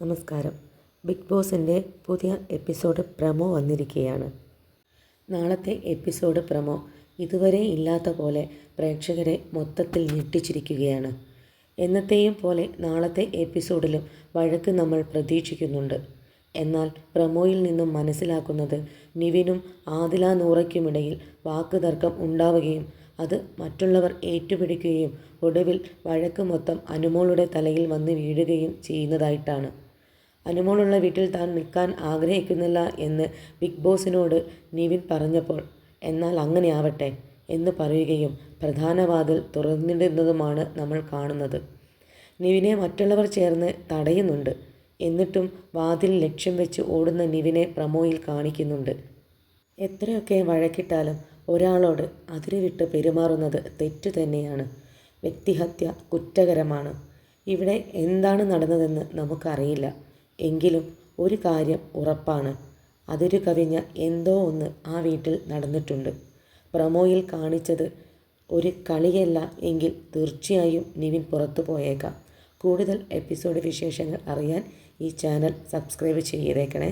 നമസ്കാരം. ബിഗ് ബോസിൻ്റെ പുതിയ എപ്പിസോഡ് പ്രമോ വന്നിരിക്കുകയാണ്. നാളത്തെ എപ്പിസോഡ് പ്രമോ ഇതുവരെ ഇല്ലാത്ത പോലെ പ്രേക്ഷകരെ മൊത്തത്തിൽ ഞെട്ടിച്ചിരിക്കുകയാണ്. എന്നത്തെയും പോലെ നാളത്തെ എപ്പിസോഡിലും വഴക്ക് നമ്മൾ പ്രതീക്ഷിക്കുന്നുണ്ട്. എന്നാൽ പ്രമോയിൽ നിന്നും മനസ്സിലാക്കുന്നത് നിവിനും ആദില നൂറയ്ക്കുമിടയിൽ വാക്കുതർക്കം ഉണ്ടാവുകയും അത് മറ്റുള്ളവർ ഏറ്റുപിടിക്കുകയും ഒടുവിൽ വഴക്ക് മൊത്തം അനുമോളുടെ തലയിൽ വന്ന് വീഴുകയും ചെയ്യുന്നതായിട്ടാണ്. അനുമോളുള്ള വീട്ടിൽ താൻ നിൽക്കാൻ ആഗ്രഹിക്കുന്നില്ല എന്ന് ബിഗ് ബോസിനോട് നിവിൻ പറഞ്ഞപ്പോൾ എന്നാൽ അങ്ങനെ ആവട്ടെ എന്ന് പറയുകയും പ്രധാന വാതിൽ തുറന്നിടുന്നതുമാണ് നമ്മൾ കാണുന്നത്. നിവിനെ മറ്റുള്ളവർ ചേർന്ന് തടയുന്നുണ്ട്. എന്നിട്ടും വാതിൽ ലക്ഷ്യം വെച്ച് ഓടുന്ന നിവിനെ പ്രമോയിൽ കാണിക്കുന്നുണ്ട്. എത്രയൊക്കെ വഴക്കിട്ടാലും ഒരാളോട് അതിരുവിട്ട് പെരുമാറുന്നത് തെറ്റു തന്നെയാണ്. വ്യക്തിഹത്യ കുറ്റകരമാണ്. ഇവിടെ എന്താണ് നടന്നതെന്ന് നമുക്കറിയില്ല. എങ്കിലും ഒരു കാര്യം ഉറപ്പാണ്, അതിരു കവിഞ്ഞ എന്തോ ഒന്ന് ആ വീട്ടിൽ നടന്നിട്ടുണ്ട്. പ്രമോയിൽ കാണിച്ചത് ഒരു കളിയല്ല എങ്കിൽ തീർച്ചയായും നിവിൻ പുറത്തു പോയേക്കാം. കൂടുതൽ എപ്പിസോഡ് വിശേഷങ്ങൾ അറിയാൻ ഈ ചാനൽ സബ്സ്ക്രൈബ് ചെയ്തേക്കണേ.